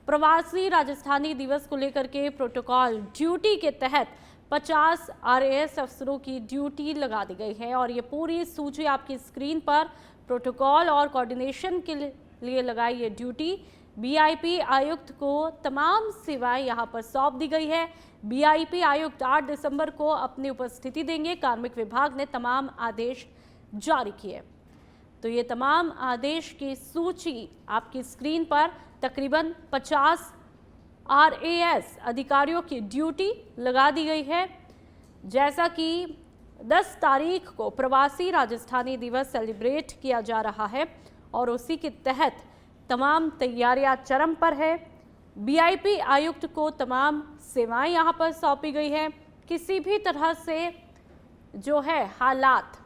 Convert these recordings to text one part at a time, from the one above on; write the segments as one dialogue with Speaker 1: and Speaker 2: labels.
Speaker 1: प्रवासी राजस्थानी दिवस को लेकर के प्रोटोकॉल ड्यूटी के तहत 50 RAS अफसरों की ड्यूटी लगा दी गई है और ये पूरी सूची आपकी स्क्रीन पर प्रोटोकॉल और कोऑर्डिनेशन के लिए लगाई ये ड्यूटी BIP आयुक्त को तमाम सेवाएं यहां पर सौंप दी गई है। BIP आयुक्त 8 दिसंबर को अपनी उपस्थिति देंगे। कार्मिक विभाग ने तमाम आदेश जारी किए। तो ये तमाम आदेश की सूची आपकी स्क्रीन पर तकरीबन 50 RAS अधिकारियों की ड्यूटी लगा दी गई है। जैसा कि 10 तारीख को प्रवासी राजस्थानी दिवस सेलिब्रेट किया जा रहा है और उसी के तहत तमाम तैयारियां चरम पर है। BIP आयुक्त को तमाम सेवाएं यहां पर सौंपी गई है। किसी भी तरह से जो है हालात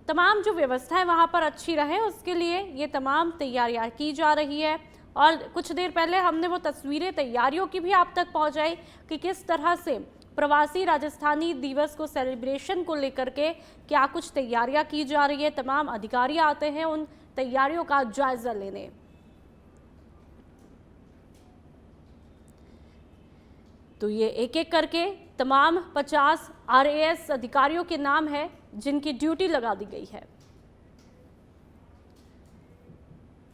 Speaker 1: तमाम जो व्यवस्थाएं वहां पर अच्छी रहे उसके लिए ये तमाम तैयारियां की जा रही है। और कुछ देर पहले हमने वो तस्वीरें तैयारियों की भी आप तक पहुंचाई कि किस तरह से प्रवासी राजस्थानी दिवस को सेलिब्रेशन को लेकर के क्या कुछ तैयारियां की जा रही है। तमाम अधिकारी आते हैं उन तैयारियों का जायजा लेने। तो ये एक एक करके तमाम 50 RAS अधिकारियों के नाम है जिनकी ड्यूटी लगा दी गई है।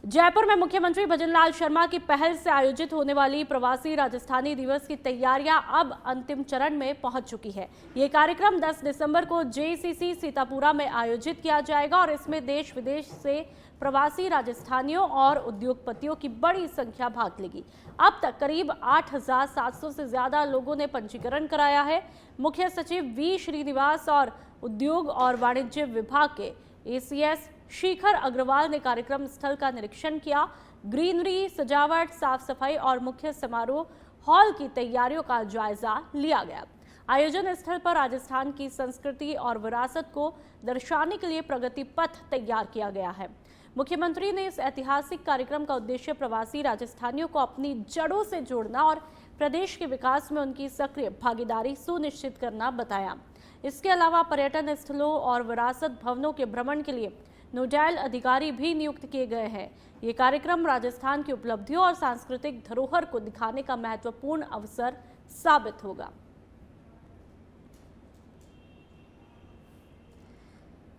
Speaker 1: जयपुर में मुख्यमंत्री भजनलाल शर्मा की पहल से आयोजित होने वाली प्रवासी राजस्थानी दिवस की तैयारियां अब अंतिम चरण में पहुंच चुकी है। ये कार्यक्रम 10 दिसंबर को JCC सीतापुरा में आयोजित किया जाएगा और इसमें देश विदेश से प्रवासी राजस्थानियों और उद्योगपतियों की बड़ी संख्या भाग लेगी। अब तक करीब 8,700 से ज्यादा लोगों ने पंजीकरण कराया है। मुख्य सचिव V श्रीनिवास और उद्योग और वाणिज्य विभाग के ACS शिखर अग्रवाल ने कार्यक्रम स्थल का निरीक्षण किया। ग्रीनरी, सजावट, साफ सफाई और मुख्य समारोह हॉल की तैयारियों का जायजा लिया गया। आयोजन स्थल पर राजस्थान की संस्कृति और विरासत को दर्शाने के लिए प्रगति पथ तैयार किया गया है। मुख्यमंत्री ने इस ऐतिहासिक कार्यक्रम का उद्देश्य प्रवासी राजस्थानियों को अपनी जड़ों से जोड़ना और प्रदेश के विकास में उनकी सक्रिय भागीदारी सुनिश्चित करना बताया। इसके अलावा पर्यटन स्थलों और विरासत भवनों के भ्रमण के लिए नोडल अधिकारी भी नियुक्त किए गए हैं। ये कार्यक्रम राजस्थान की उपलब्धियों और सांस्कृतिक धरोहर को दिखाने का महत्वपूर्ण अवसर साबित होगा।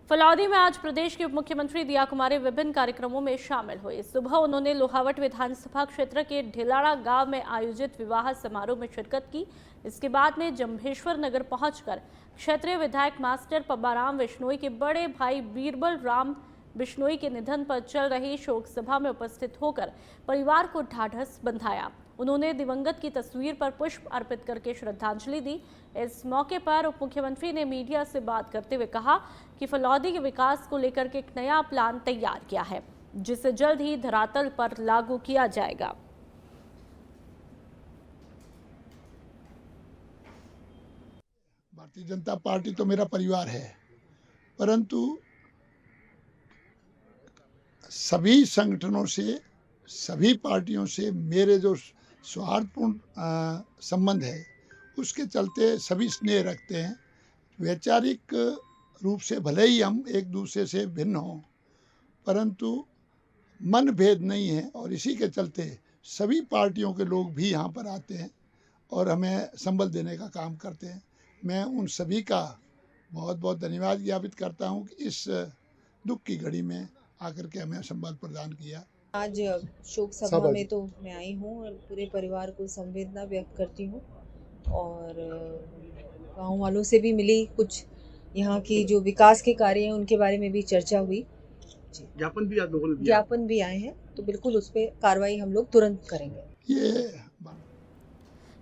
Speaker 1: फलौदी में आज प्रदेश के उप मुख्यमंत्री दिया कुमारी विभिन्न कार्यक्रमों में शामिल हुए। सुबह उन्होंने लोहावट विधानसभा क्षेत्र के ढिलाड़ा गांव में आयोजित विवाह समारोह में शिरकत की। इसके बाद में जंभेश्वर नगर पहुंचकर क्षेत्रीय विधायक मास्टर पब्बाराम बिश्नोई के बड़े भाई बीरबल राम बिश्नोई के निधन पर चल रही शोक सभा में उपस्थित होकर परिवार को ढाढ़स बंधाया। उन्होंने दिवंगत की तस्वीर पर पुष्प अर्पित करके श्रद्धांजलि दी। इस मौके पर उप मुख्यमंत्री ने मीडिया से बात करते हुए कहा कि फलौदी के विकास को लेकर के एक नया प्लान तैयार किया है जिसे जल्द ही धरातल पर लागू किया जाएगा।
Speaker 2: भारतीय जनता पार्टी तो मेरा परिवार है, परंतु सभी संगठनों से, सभी पार्टियों से मेरे जो सौहार्दपूर्ण संबंध है उसके चलते सभी स्नेह रखते हैं। वैचारिक रूप से भले ही हम एक दूसरे से भिन्न हों, परंतु मन भेद नहीं है और इसी के चलते सभी पार्टियों के लोग भी यहाँ पर आते हैं और हमें संबल देने का काम करते हैं। मैं उन सभी का बहुत बहुत धन्यवाद ज्ञापित करता हूँ कि इस दुख की घड़ी में आकर के हमें संबल प्रदान किया।
Speaker 3: आज शोक सभा में तो मैं आई हूँ और पूरे परिवार को संवेदना व्यक्त करती हूँ और गाँव वालों से भी मिली, कुछ यहाँ की जो विकास के कार्य हैं उनके बारे में भी चर्चा हुई। ज्ञापन भी आए हैं तो बिल्कुल उस पर कार्रवाई हम लोग तुरंत करेंगे।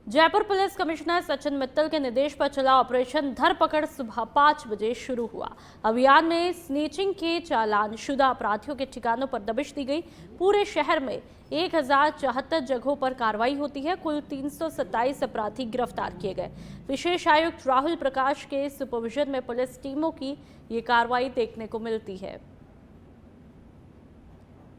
Speaker 1: जयपुर पुलिस कमिश्नर सचिन मित्तल के निर्देश पर चला ऑपरेशन धरपकड़ सुबह 5 बजे शुरू हुआ। अभियान में स्नेचिंग के चालान शुदा अपराधियों के ठिकानों पर दबिश दी गई। पूरे शहर में 1074 जगहों पर कार्रवाई होती है। कुल 327 अपराधी गिरफ्तार किए गए। विशेष आयुक्त राहुल प्रकाश के सुपरविजन में पुलिस टीमों की ये कार्रवाई देखने को मिलती है।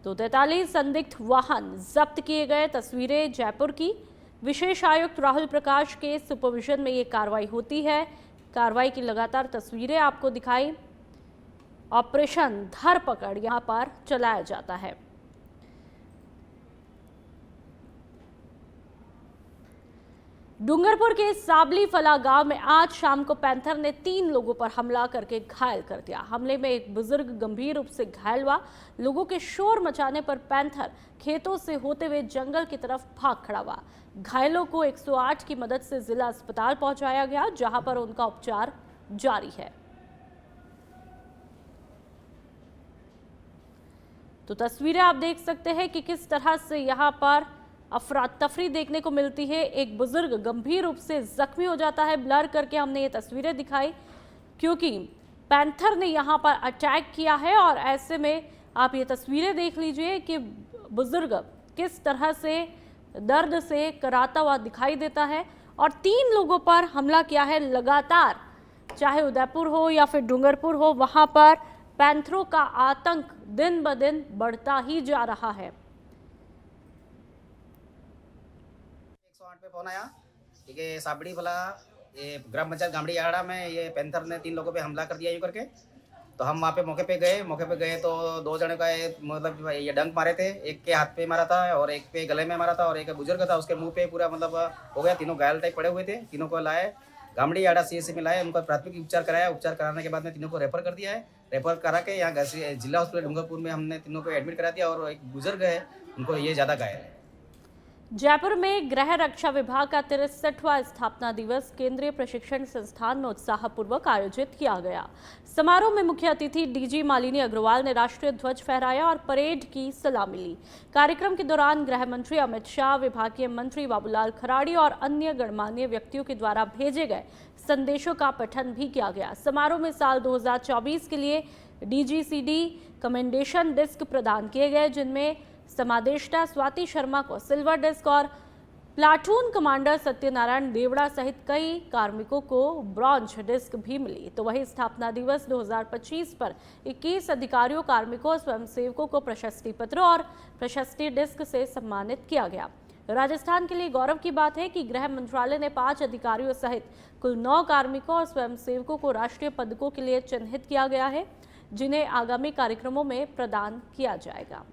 Speaker 1: तो 43 संदिग्ध वाहन जब्त किए गए। तस्वीरें जयपुर की। विशेष आयुक्त राहुल प्रकाश के सुपरविजन में ये कार्रवाई होती है। कार्रवाई की लगातार तस्वीरें आपको दिखाई। ऑपरेशन धरपकड़ यहां पर चलाया जाता है। डूंगरपुर के साबली फला गांव में आज शाम को पैंथर ने 3 लोगों पर हमला करके घायल कर दिया। हमले में एक बुजुर्ग गंभीर रूप से घायल हुआ। लोगों के शोर मचाने पर पैंथर खेतों से होते हुए जंगल की तरफ भाग खड़ा हुआ। घायलों को 108 की मदद से जिला अस्पताल पहुंचाया गया, जहां पर उनका उपचार जारी है। तो तस्वीरें आप देख सकते हैं कि किस तरह से यहां पर अफरा तफरी देखने को मिलती है। एक बुजुर्ग गंभीर रूप से जख्मी हो जाता है। ब्लर करके हमने ये तस्वीरें दिखाई क्योंकि पैंथर ने यहां पर अटैक किया है और ऐसे में आप ये तस्वीरें देख लीजिए कि बुजुर्ग किस तरह से दर्द से कराता हुआ दिखाई देता है और 3 लोगों पर हमला किया है लगातार। चाहे उदयपुर हो या फिर डूंगरपुर हो, वहां पर पैंथरों का आतंक दिन ब दिन बढ़ता ही जा रहा है।
Speaker 4: 108 पे फोन आया कि साबड़ी फला ये ग्राम पंचायत गामड़ी आड़ा में ये पैंथर ने 3 लोगों पे हमला कर दिया यूँ करके। तो हम वहाँ पे मौके पे गए तो 2 जने का मतलब ये डंक मारे थे। एक के हाथ पे मारा था और एक पे गले में मारा था और एक बुजुर्ग था उसके मुंह पे पूरा मतलब हो गया। तीनों घायल टाइप पड़े हुए थे। तीनों को लाए गामड़ी आड़ा सीएचसी में लाए, उनको प्राथमिक उपचार कराया। उपचार कराने के बाद में तीनों को रेफर कर दिया है। रेफर करा के यहाँ जिला हॉस्पिटल डूंगरपुर में हमने तीनों को एडमिट करा दिया और एक बुजुर्ग है उनको ये ज़्यादा घायल है।
Speaker 1: जयपुर में गृह रक्षा विभाग का 63वां स्थापना दिवस केंद्रीय प्रशिक्षण संस्थान में उत्साहपूर्वक आयोजित किया गया। समारोह में मुख्य अतिथि डीजी मालिनी अग्रवाल ने राष्ट्रीय ध्वज फहराया और परेड की सलामी ली। कार्यक्रम के दौरान गृह मंत्री अमित शाह, विभागीय मंत्री बाबूलाल खराड़ी और अन्य गणमान्य व्यक्तियों के द्वारा भेजे गए संदेशों का पठन भी किया गया। समारोह में साल 2024 के लिए डीजीसीडी कमेंडेशन डिस्क प्रदान किए गए, जिनमें समादेष्टा स्वाति शर्मा को सिल्वर डिस्क और प्लाटून कमांडर सत्यनारायण देवड़ा सहित कई कार्मिकों को ब्रॉन्ज डिस्क भी मिली। तो वही स्थापना दिवस 2025 पर 21 अधिकारियों, कार्मिकों और स्वयंसेवकों को प्रशस्ति पत्र और प्रशस्ति डिस्क से सम्मानित किया गया। राजस्थान के लिए गौरव की बात है कि गृह मंत्रालय ने 5 अधिकारियों सहित कुल 9 कार्मिकों और स्वयंसेवकों को राष्ट्रीय पदकों के लिए चिन्हित किया गया है, जिन्हें आगामी कार्यक्रमों में प्रदान किया जाएगा।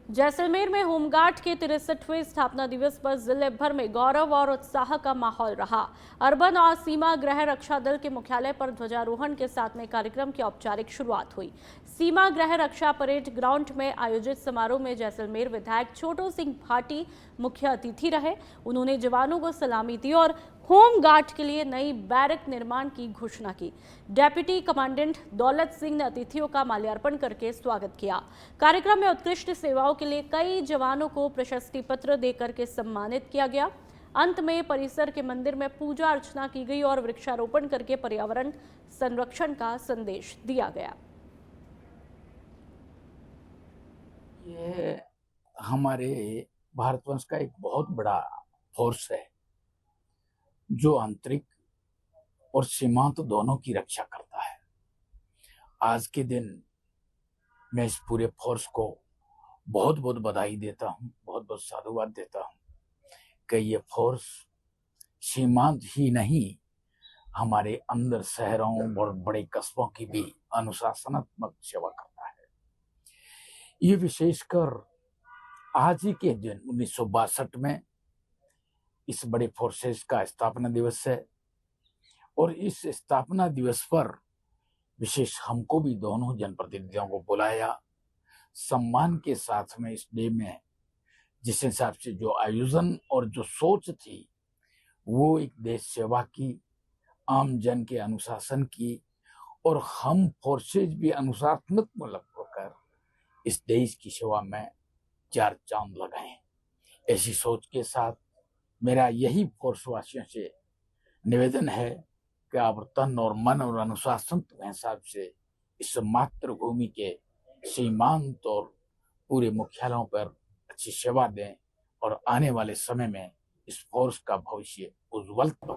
Speaker 1: जैसलमेर में होमगार्ड के 63वें स्थापना दिवस पर जिले भर में गौरव और उत्साह का माहौल रहा। अर्बन और सीमा गृह रक्षा दल के मुख्यालय पर ध्वजारोहण के साथ में कार्यक्रम की औपचारिक शुरुआत हुई। सीमा गृह रक्षा परेड ग्राउंड में आयोजित समारोह में जैसलमेर विधायक छोटू सिंह भाटी मुख्य अतिथि रहे। उन्होंने जवानों को सलामी दी और होम गार्ड के लिए नई बैरक निर्माण की घोषणा की। डेप्यूटी कमांडेंट दौलत सिंह ने अतिथियों का माल्यार्पण करके स्वागत किया। कार्यक्रम में उत्कृष्ट सेवाओं के लिए कई जवानों को प्रशस्ति पत्र देकर के सम्मानित किया गया। अंत में परिसर के मंदिर में पूजा अर्चना की गई और वृक्षारोपण करके पर्यावरण संरक्षण का संदेश दिया गया।
Speaker 5: ये हमारे भारतवंश का एक बहुत बड़ा फोर्स है जो आंतरिक और सीमांत दोनों की रक्षा करता है। आज के दिन मैं इस पूरे फोर्स को बहुत बहुत बधाई देता हूँ, बहुत बहुत साधुवाद देता हूँ कि ये फोर्स सीमांत ही नहीं, हमारे अंदर शहरों और बड़े कस्बों की भी अनुशासनात्मक सेवा करता है। ये विशेषकर आज ही के दिन 1962 में इस बड़े फोर्सेस का स्थापना दिवस है और इस स्थापना दिवस पर विशेष हमको भी दोनों जनप्रतिनिधियों को बुलाया, सम्मान के साथ में इस डे में जिस हिसाब से जो आयोजन और जो सोच थी वो एक देश सेवा की, आम जन के अनुशासन की, और हम फोर्सेज भी अनुशासनात्मक होकर इस देश की सेवा में 4 चांद लगाएं। ऐसी सोच के साथ मेरा यही फोर्स वासियों से निवेदन है कि आप तन और मन और अनुशासन के हिसाब से इस मातृभूमि के सीमांत और पूरे मुख्यालयों पर अच्छी सेवा दें और आने वाले समय में इस फोर्स का भविष्य उज्जवल हो।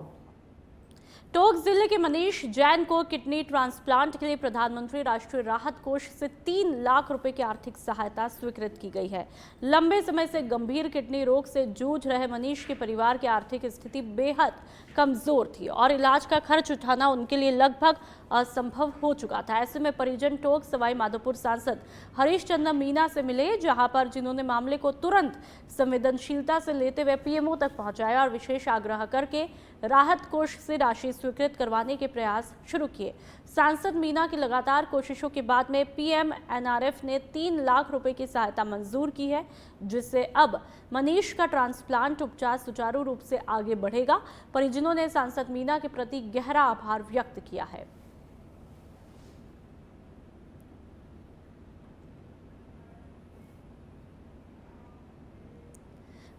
Speaker 1: टोंक जिले के मनीष जैन को किडनी ट्रांसप्लांट के लिए प्रधानमंत्री राष्ट्रीय राहत कोष से 3 लाख रुपए की आर्थिक सहायता स्वीकृत की गई है। लंबे समय से गंभीर किडनी रोग से जूझ रहे मनीष के परिवार की आर्थिक स्थिति बेहद कमजोर थी और इलाज का खर्च उठाना उनके लिए लगभग असंभव हो चुका था। ऐसे में परिजन टोंक सवाई माधोपुर सांसद हरीश चंद्र मीना से मिले, जहां पर जिन्होंने मामले को तुरंत संवेदनशीलता से लेते हुए पीएमओ तक पहुंचाया और विशेष आग्रह करके राहत कोष से राशि स्वीकृत करवाने के प्रयास शुरू किए। सांसद मीना की लगातार कोशिशों के बाद में पीएमएनआरएफ ने 3 लाख रुपए की सहायता मंजूर की है, जिससे अब मनीष का ट्रांसप्लांट उपचार सुचारू रूप से आगे बढ़ेगा। परिजनों ने सांसद मीना के प्रति गहरा आभार व्यक्त किया है।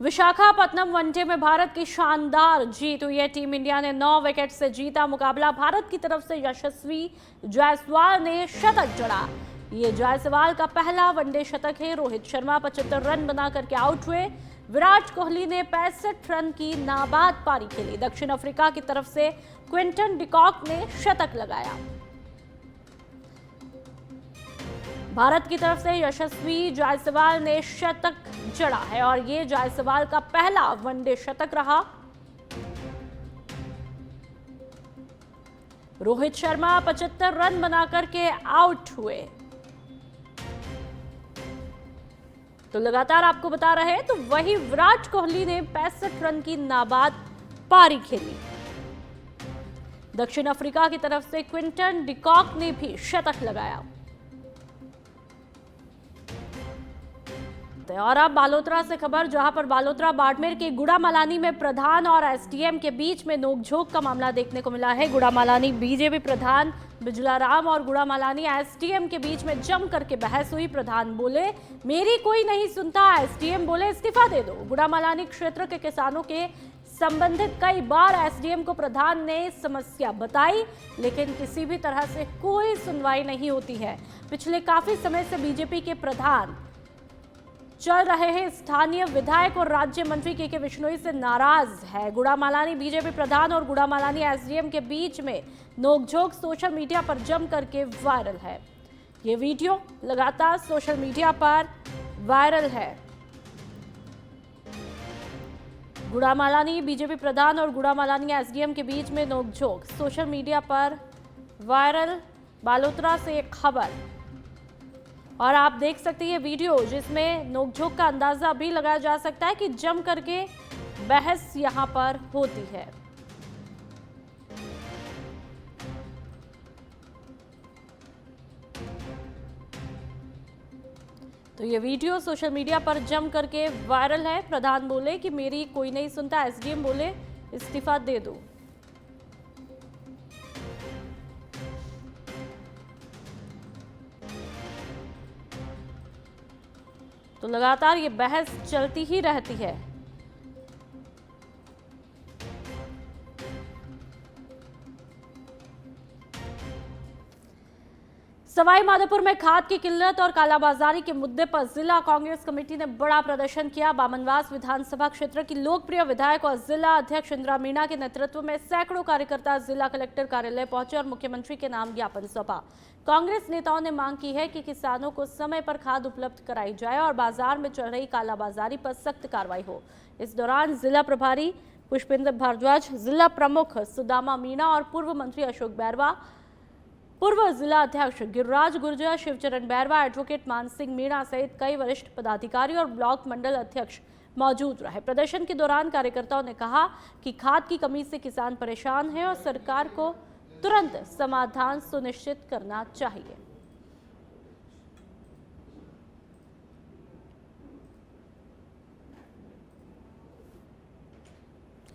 Speaker 1: विशाखापत्तनम वनडे में भारत की शानदार जीत हुई है। टीम इंडिया ने 9 विकेट से जीता मुकाबला। भारत की तरफ से यशस्वी जायसवाल ने शतक जड़ा। ये जायसवाल का पहला वनडे शतक है। रोहित शर्मा 75 रन बना करके आउट हुए। विराट कोहली ने 65 रन की नाबाद पारी खेली। दक्षिण अफ्रीका की तरफ से क्विंटन डिकॉक ने शतक लगाया। भारत की तरफ से यशस्वी जायसवाल ने शतक जड़ा है और ये जायसवाल का पहला वनडे शतक रहा। रोहित शर्मा 75 रन बनाकर के आउट हुए। तो लगातार आपको बता रहे हैं, तो वही विराट कोहली ने 65 रन की नाबाद पारी खेली। दक्षिण अफ्रीका की तरफ से क्विंटन डिकॉक ने भी शतक लगाया। और अब बालोतरा से खबर, जहां पर बालोतरा बाड़मेर के गुड़ामालानी में प्रधान और एसडीएम के बीच में नोकझोंक का मामला देखने को मिला है। गुड़ामालानी बीजेपी प्रधान बिजलाराम और गुड़ामालानी एसडीएम के बीच में जम करके बहस हुई। प्रधान बोले मेरी कोई नहीं सुनता, एसडीएम बोले इस्तीफा दे दो। गुड़ामालानी क्षेत्र के किसानों के संबंधित कई बार एसडीएम को प्रधान ने समस्या बताई, लेकिन किसी भी तरह से कोई सुनवाई नहीं होती है। पिछले काफी समय से बीजेपी के प्रधान चल रहे हैं। स्थानीय विधायक और राज्य मंत्री के विश्नोई से नाराज है। गुड़ामालानी बीजेपी प्रधान और गुड़ामालानी एसडीएम के बीच में नोकझोंक सोशल मीडिया पर जम करके वायरल है। ये वीडियो लगातार सोशल मीडिया पर वायरल है। गुड़ामालानी बीजेपी प्रधान और गुड़ामालानी एसडीएम के बीच में नोकझोंक सोशल मीडिया पर वायरल। बालोतरा से एक खबर, और आप देख सकते हैं ये वीडियो, जिसमें नोकझोंक का अंदाजा भी लगाया जा सकता है कि जम करके बहस यहां पर होती है। तो ये वीडियो सोशल मीडिया पर जम करके वायरल है। प्रधान बोले कि मेरी कोई नहीं सुनता, एसडीएम बोले इस्तीफा दे दो। तो लगातार ये बहस चलती ही रहती है। सवाई माधोपुर में खाद की किल्लत और कालाबाजारी के मुद्दे पर जिला कांग्रेस कमेटी ने बड़ा प्रदर्शन किया। बामनवास विधानसभा क्षेत्र की लोकप्रिय विधायक और जिला अध्यक्ष इंदिरा मीणा के नेतृत्व में सैकड़ों कार्यकर्ता जिला कलेक्टर कार्यालय पहुंचे और मुख्यमंत्री के नाम ज्ञापन सौंपा। कांग्रेस नेताओं ने मांग की है कि किसानों को समय पर खाद उपलब्ध कराई जाए और बाजार में चल रही कालाबाजारी पर सख्त कार्रवाई हो। इस दौरान जिला प्रभारी पुष्पेंद्र भारद्वाज, जिला प्रमुख सुदामा मीणा और पूर्व मंत्री अशोक बैरवा, पूर्व जिला अध्यक्ष गिरिराज गुर्जर, शिवचरण बैरवा, एडवोकेट मानसिंह मीणा सहित कई वरिष्ठ पदाधिकारी और ब्लॉक मंडल अध्यक्ष मौजूद रहे। प्रदर्शन के दौरान कार्यकर्ताओं ने कहा कि खाद की कमी से किसान परेशान हैं और सरकार को तुरंत समाधान सुनिश्चित करना चाहिए।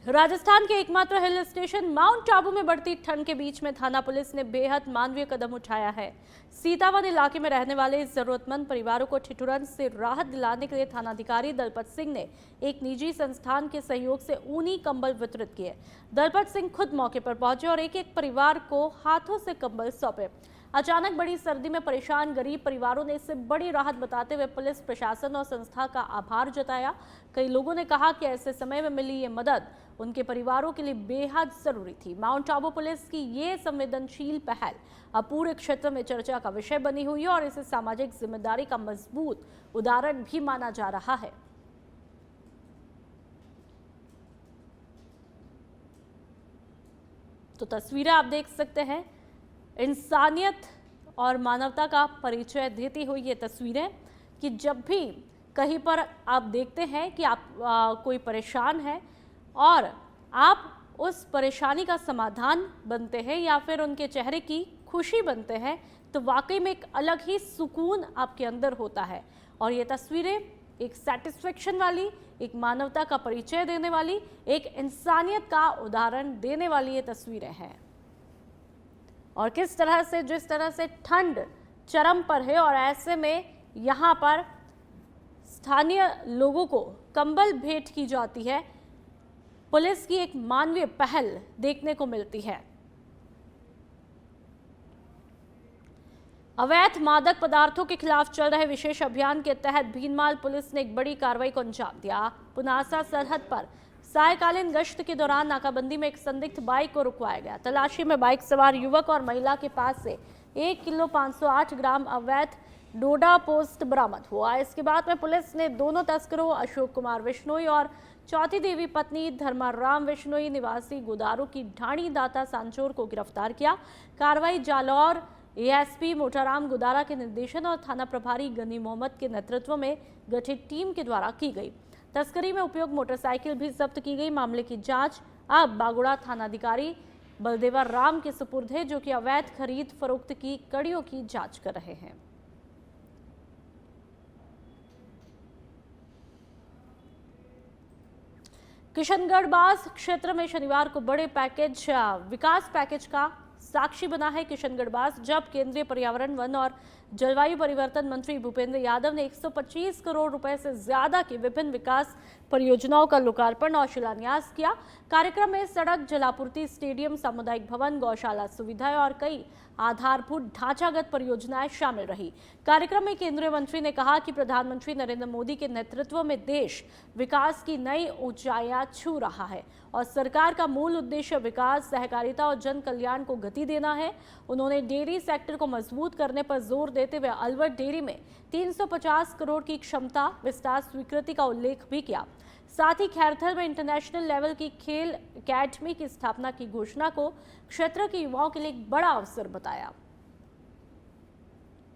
Speaker 1: राजस्थान के एकमात्र हिल स्टेशन माउंट आबू में बढ़ती ठंड के बीच में थाना पुलिस ने बेहद मानवीय कदम उठाया है। सीतावन इलाके में रहने वाले जरूरतमंद परिवारों को ठिठुरन से राहत दिलाने के लिए थानाधिकारी दलपत सिंह ने एक निजी संस्थान के सहयोग से ऊनी कंबल वितरित किए। दलपत सिंह खुद मौके पर पहुंचे और एक एक परिवार को हाथों से कंबल सौंपे। अचानक बड़ी सर्दी में परेशान गरीब परिवारों ने इससे बड़ी राहत बताते हुए पुलिस प्रशासन और संस्था का आभार जताया। कई लोगों ने कहा कि ऐसे समय में मिली ये मदद उनके परिवारों के लिए बेहद जरूरी थी। माउंट आबू पुलिस की ये संवेदनशील पहल अब पूरे क्षेत्र में चर्चा का विषय बनी हुई है और इसे सामाजिक जिम्मेदारी का मजबूत उदाहरण भी माना जा रहा है। तो तस्वीरें आप देख सकते हैं, इंसानियत और मानवता का परिचय देती हुई ये तस्वीरें कि जब भी कहीं पर आप देखते हैं कि आप कोई परेशान है और आप उस परेशानी का समाधान बनते हैं या फिर उनके चेहरे की खुशी बनते हैं, तो वाकई में एक अलग ही सुकून आपके अंदर होता है। और ये तस्वीरें एक सेटिस्फेक्शन वाली, एक मानवता का परिचय देने वाली, एक इंसानियत का उदाहरण देने वाली ये तस्वीरें हैं। और किस तरह से, जिस तरह से ठंड चरम पर है और ऐसे में यहाँ पर स्थानीय लोगों को कंबल भेंट की जाती है, पुलिस की एक मानवीय पहल देखने को मिलती है। अवैध मादक पदार्थों के खिलाफ चल रहे विशेष अभियान के तहत भीनमाल पुलिस ने एक बड़ी कार्रवाई को अंजाम दिया। पुनासा सरहद पर सायकालीन गश्त के दौरान नाकाबंदी में एक संदिग्ध बाइक को रुकवाया गया। तलाशी में बाइक सवार युवक और महिला के पास से 1 किलो 508 ग्राम अवैध डोडा पोस्ट बरामद हुआ। इसके बाद में पुलिस ने दोनों तस्करों अशोक कुमार विश्नोई और चौथी देवी पत्नी धर्माराम विश्नोई निवासी गुदारू की ढाणी दाता सांचोर को गिरफ्तार किया। कार्रवाई जालौर एएसपी मोटाराम गुदारा के निर्देशन और थाना प्रभारी गनी मोहम्मद के नेतृत्व में गठित टीम के द्वारा की गई। तस्करी में उपयोग मोटरसाइकिल भी जब्त की गई। मामले की जांच अब बागुड़ा थानाधिकारी बलदेवर राम के सुपुर्द है, जो कि अवैध खरीद फरोख्त की कड़ियों की जांच कर रहे हैं। किशनगढ़ बास क्षेत्र में शनिवार को बड़े विकास पैकेज का साक्षी बना है किशनगढ़ बास, जब केंद्रीय पर्यावरण, वन और जलवायु परिवर्तन मंत्री भूपेंद्र यादव ने 125 करोड़ रुपए से ज्यादा की विभिन्न विकास परियोजनाओं का लोकार्पण और शिलान्यास किया। कार्यक्रम में सड़क, जलापूर्ति, स्टेडियम, सामुदायिक भवन, गौशाला सुविधाएं और कई आधारभूत ढांचागत परियोजनाएं शामिल रही। कार्यक्रम में केंद्रीय मंत्री ने कहा कि प्रधानमंत्री नरेंद्र मोदी के नेतृत्व में देश विकास की नई ऊंचाइयां छू रहा है और सरकार का मूल उद्देश्य विकास, सहकारिता और जन कल्याण को गति देना है। उन्होंने डेयरी सेक्टर को मजबूत करने पर जोर देते हुए अलवर डेयरी में 350 करोड़ की क्षमता विस्तार स्वीकृति का उल्लेख भी किया। साथ ही खैरथल में इंटरनेशनल लेवल की खेल एकेडमी की स्थापना की घोषणा को क्षेत्र के युवाओं के लिए एक बड़ा अवसर बताया।